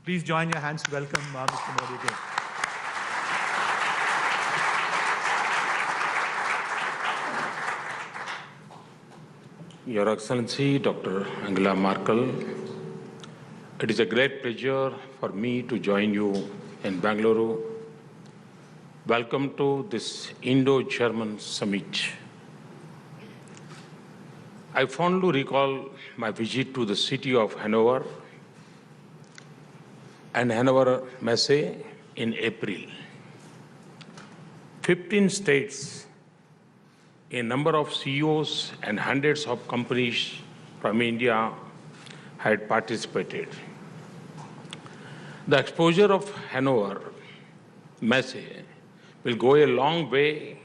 Please join your hands to welcome Mr. Modi again. Your Excellency, Dr. Angela Merkel, it is a great pleasure for me to join you in Bangalore. Welcome to this Indo-German Summit. I fondly recall my visit to the city of Hanover and Hanover Messe in April. 15 states, a number of CEOs and hundreds of companies from India had participated. The exposure of Hanover Messe will go a long way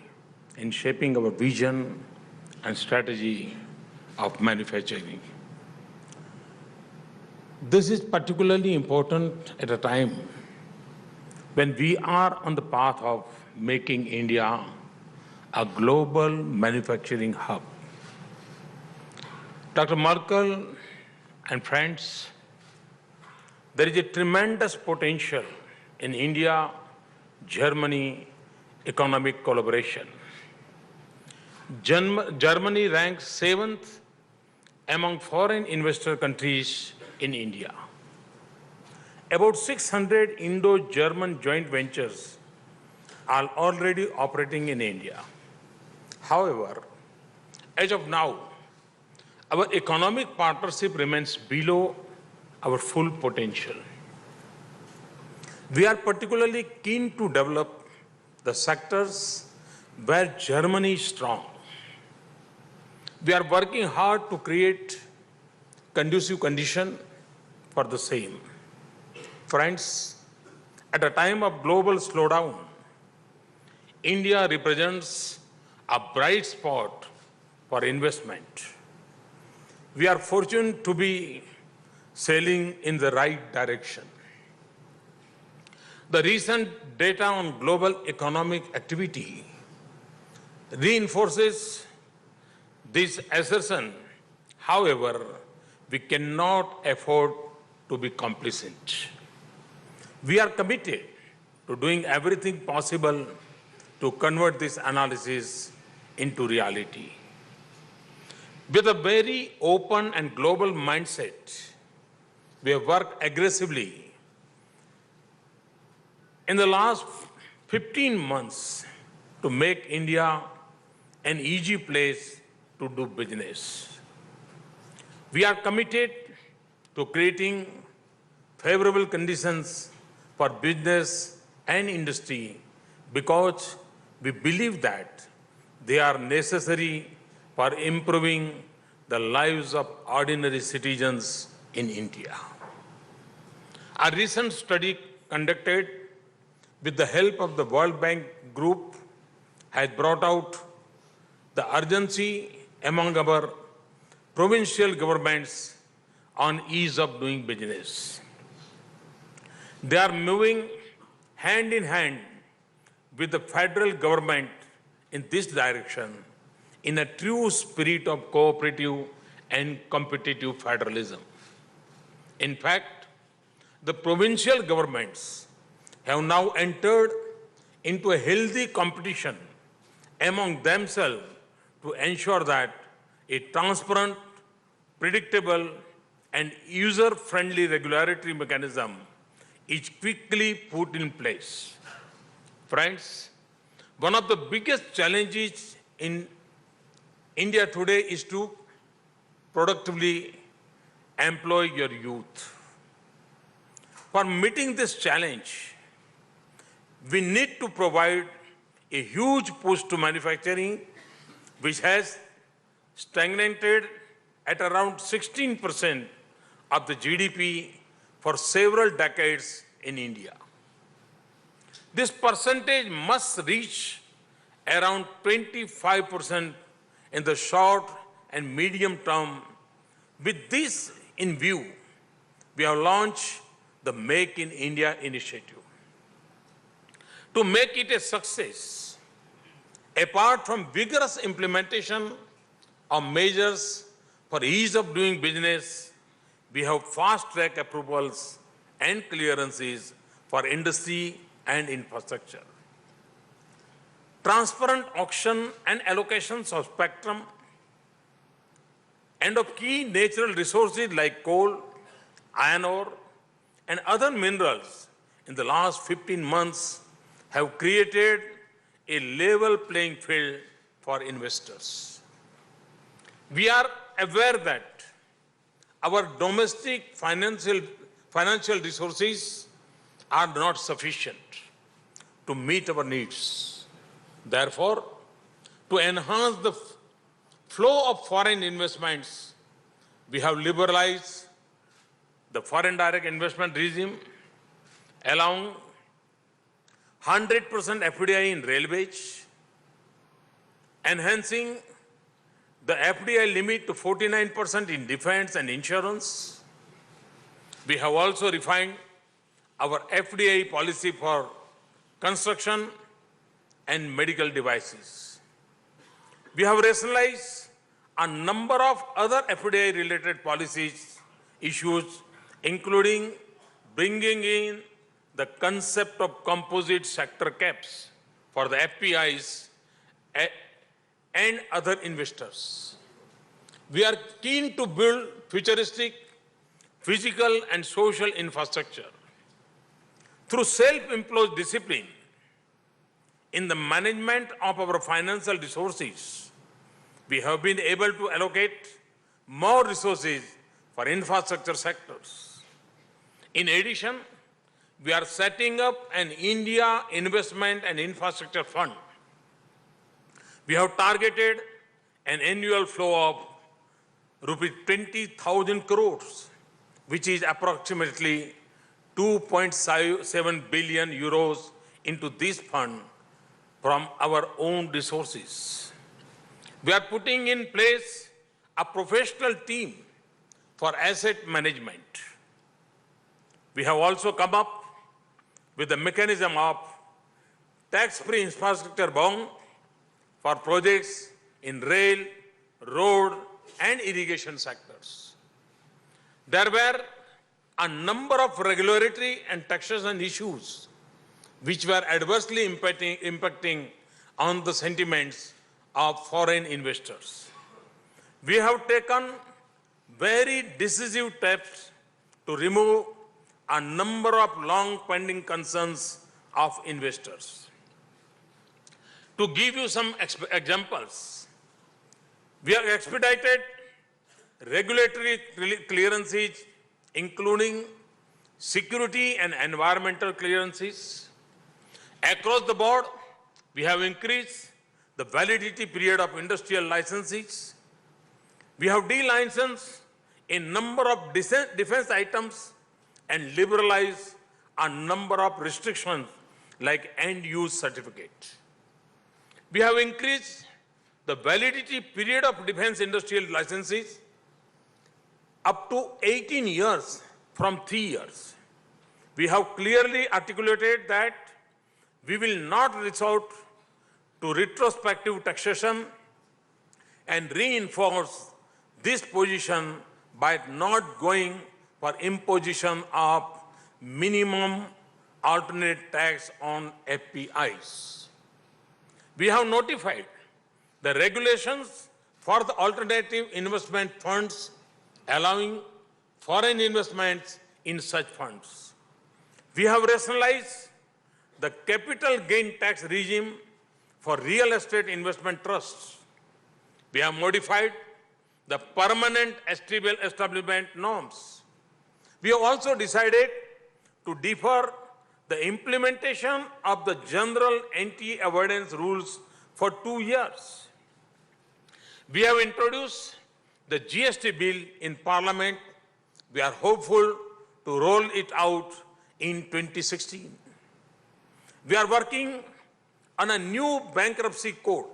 in shaping our vision and strategy of manufacturing. This is particularly important at a time when we are on the path of making India a global manufacturing hub. Dr. Merkel and friends, there is a tremendous potential in India-Germany economic collaboration. Germany ranks 7th among foreign investor countries in India. About 600 Indo-German joint ventures are already operating in India. However, as of now, our economic partnership remains below our full potential. We are particularly keen to develop the sectors where Germany is strong. We are working hard to create conducive conditions for the same. Friends, at a time of global slowdown, India represents a bright spot for investment. We are fortunate to be sailing in the right direction. The recent data on global economic activity reinforces this assertion. However, we cannot afford to be complacent. We are committed to doing everything possible to convert this analysis into reality. With a very open and global mindset, we have worked aggressively in the last 15 months to make India an easy place to do business. We are committed to creating favorable conditions for business and industry because we believe that they are necessary for improving the lives of ordinary citizens in India. A recent study conducted with the help of the World Bank Group has brought out the urgency among our provincial governments on ease of doing business. They are moving hand in hand with the federal government in this direction in a true spirit of cooperative and competitive federalism. In fact, the provincial governments have now entered into a healthy competition among themselves to ensure that a transparent, predictable, and user-friendly regulatory mechanism is quickly put in place. Friends, one of the biggest challenges in India today is to productively employ your youth. For meeting this challenge, we need to provide a huge push to manufacturing, which has stagnated at around 16% of the GDP for several decades in India. This percentage must reach around 25% in the short and medium term. With this in view, we have launched the Make in India initiative. To make it a success, apart from vigorous implementation of measures for ease of doing business, we have fast-track approvals and clearances for industry and infrastructure. Transparent auction and allocations of spectrum and of key natural resources like coal, iron ore, and other minerals in the last 15 months have created a level playing field for investors. We are aware that our domestic financial resources are not sufficient to meet our needs. Therefore, to enhance the flow of foreign investments, we have liberalized the foreign direct investment regime, allowing 100% FDI in railways, enhancing the FDI limit to 49% in defense and insurance. We have also refined our FDI policy for construction and medical devices. We have rationalized a number of other FDI-related policies issues, including bringing in the concept of composite sector caps for the FPIs and other investors. We are keen to build futuristic physical and social infrastructure. Through self-imposed discipline in the management of our financial resources, we have been able to allocate more resources for infrastructure sectors. In addition, we are setting up an India Investment and Infrastructure Fund. We have targeted an annual flow of rupees 20,000 crores, which is approximately 2.7 billion euros into this fund from our own resources. We are putting in place a professional team for asset management. We have also come up with the mechanism of tax-free infrastructure bond for projects in rail, road, and irrigation sectors. There were a number of regulatory and taxation issues which were adversely impacting on the sentiments of foreign investors. We have taken very decisive steps to remove a number of long-pending concerns of investors. To give you some examples, we have expedited regulatory clearances, including security and environmental clearances. Across the board, we have increased the validity period of industrial licenses. We have de-licensed a number of defense items and liberalized a number of restrictions like end-use certificate. We have increased the validity period of defense industrial licenses up to 18 years from 3 years. We have clearly articulated that we will not resort to retrospective taxation and reinforce this position by not going for imposition of minimum alternate tax on FPIs. We have notified the regulations for the alternative investment funds allowing foreign investments in such funds. We have rationalized the capital gain tax regime for real estate investment trusts. We have modified the permanent establishment norms. We have also decided to defer the implementation of the general anti-avoidance rules for 2 years. We have introduced the GST bill in Parliament. We are hopeful to roll it out in 2016. We are working on a new bankruptcy code.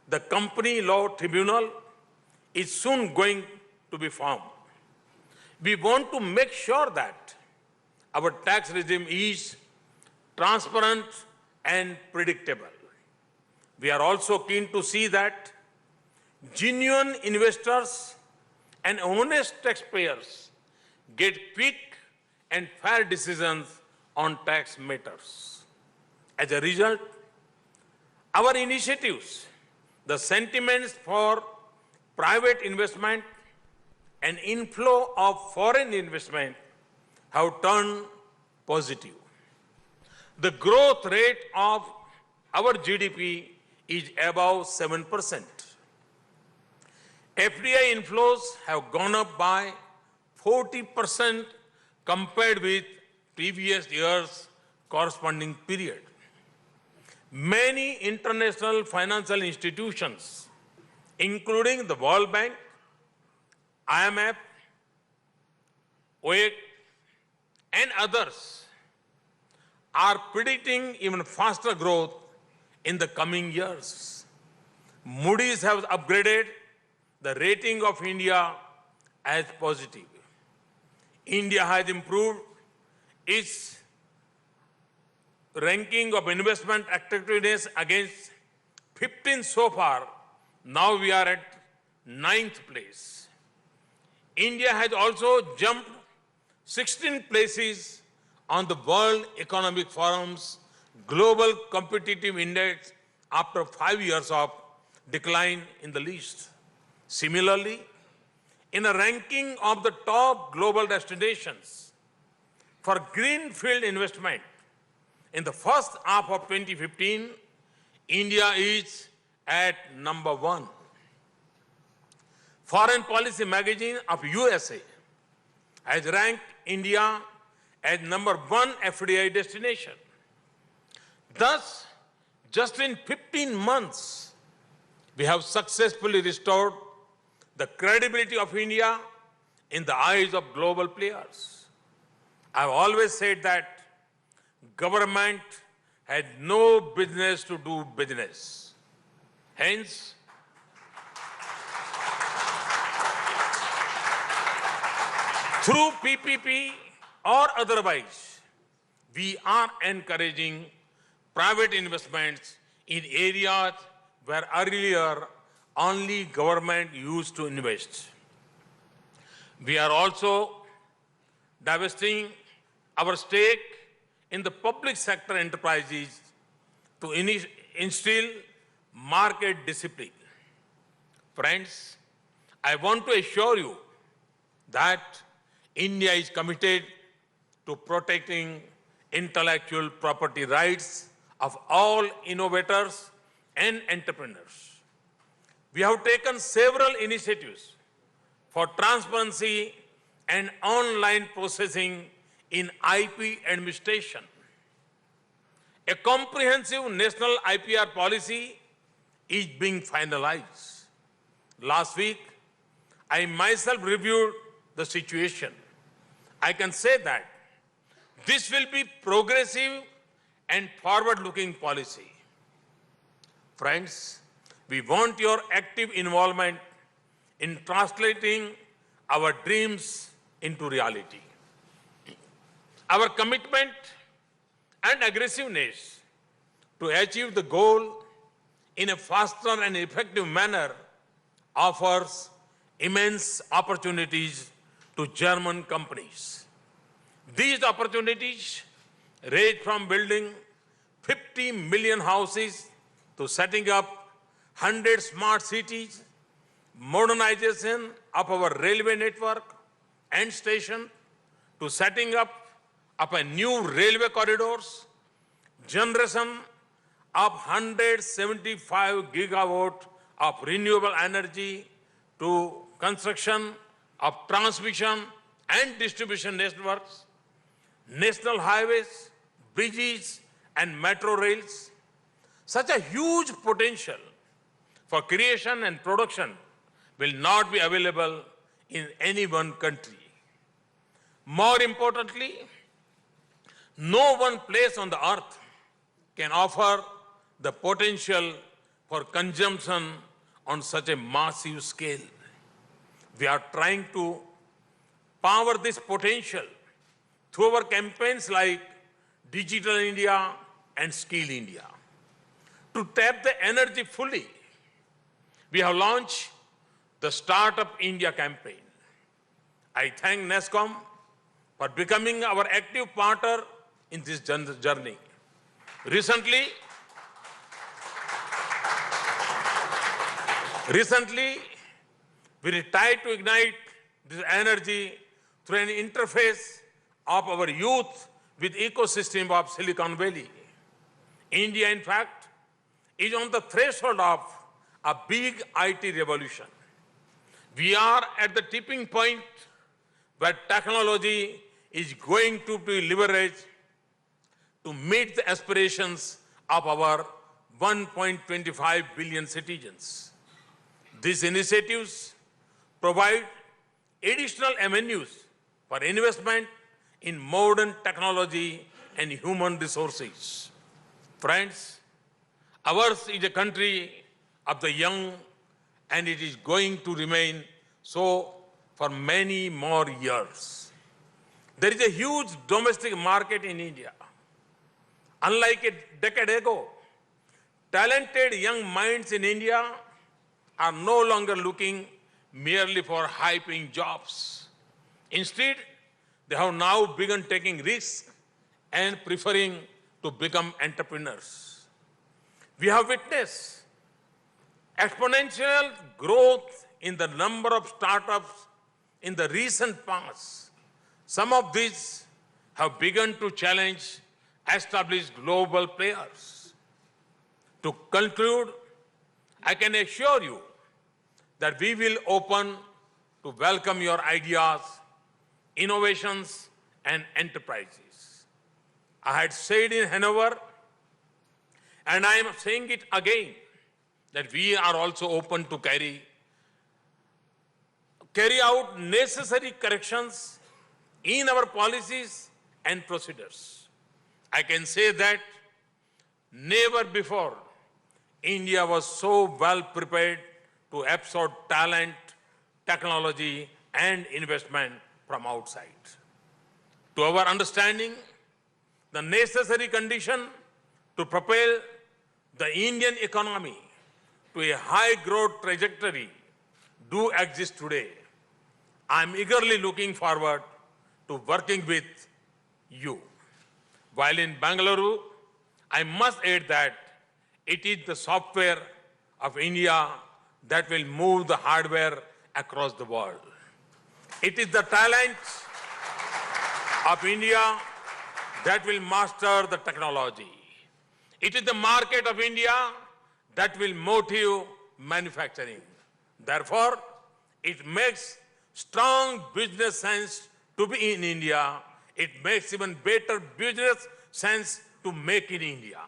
The Company Law Tribunal is soon going to be formed. We want to make sure that our tax regime is transparent and predictable. We are also keen to see that genuine investors and honest taxpayers get quick and fair decisions on tax matters. As a result, our initiatives, the sentiments for private investment and inflow of foreign investment have turned positive. The growth rate of our GDP is above 7%. FDI inflows have gone up by 40% compared with previous year's corresponding period. Many international financial institutions, including the World Bank, IMF, OEC, and others, are predicting even faster growth in the coming years. Moody's has upgraded the rating of India as positive. India has improved its ranking of investment attractiveness against 15 so far. Now we are at 9th place. India has also jumped 16 places on the World Economic Forum's Global Competitive Index after 5 years of decline in the list. Similarly, in a ranking of the top global destinations for greenfield investment, in the first half of 2015, India is at number 1. Foreign Policy magazine of USA has ranked India as number 1 FDI destination. Thus, just in 15 months, we have successfully restored the credibility of India in the eyes of global players. I have always said that government had no business to do business. Hence, through PPP or otherwise, we are encouraging private investments in areas where earlier only government used to invest. We are also divesting our stake in the public sector enterprises to instill market discipline. Friends, I want to assure you that India is committed to protecting intellectual property rights of all innovators and entrepreneurs. We have taken several initiatives for transparency and online processing in IP administration. A comprehensive national IPR policy is being finalized. Last week, I myself reviewed the situation. I can say that this will be progressive and forward-looking policy. Friends, we want your active involvement in translating our dreams into reality. Our commitment and aggressiveness to achieve the goal in a faster and effective manner offers immense opportunities to German companies. These opportunities range from building 50 million houses to setting up 100 smart cities, modernization of our railway network and station, to setting up a new railway corridors, generation of 175 gigawatt of renewable energy, to construction of transmission and distribution networks, national highways, bridges, and metro rails. Such a huge potential for creation and production will not be available in any one country. More importantly, no one place on the earth can offer the potential for consumption on such a massive scale. We are trying to power this potential through our campaigns like Digital India and Skill India. To tap the energy fully, we have launched the Startup India campaign. I thank NESCOM for becoming our active partner in this journey. Recently, we tried to ignite this energy through an interface of our youth with ecosystem of Silicon Valley. India, in fact, is on the threshold of a big IT revolution. We are at the tipping point where technology is going to be leveraged to meet the aspirations of our 1.25 billion citizens. These initiatives provide additional avenues for investment in modern technology and human resources. Friends, ours is a country of the young, and it is going to remain so for many more years. There is a huge domestic market in India. Unlike a decade ago, talented young minds in India are no longer looking merely for high-paying jobs. Instead, they have now begun taking risks and preferring to become entrepreneurs. We have witnessed exponential growth in the number of startups in the recent past. Some of these have begun to challenge established global players. To conclude, I can assure you that we will open to welcome your ideas, innovations, and enterprises. I had said in Hanover, and I am saying it again, that we are also open to carry out necessary corrections in our policies and procedures. I can say that never before India was so well prepared to absorb talent, technology, and investment from outside. To our understanding, the necessary condition to propel the Indian economy to a high growth trajectory do exist today. I am eagerly looking forward to working with you. While in Bangalore, I must add that it is the software of India that will move the hardware across the world. It is the talent of India that will master the technology. It is the market of India that will motive manufacturing. Therefore, it makes strong business sense to be in India. It makes even better business sense to make in India.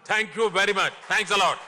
Thank you very much. Thanks a lot.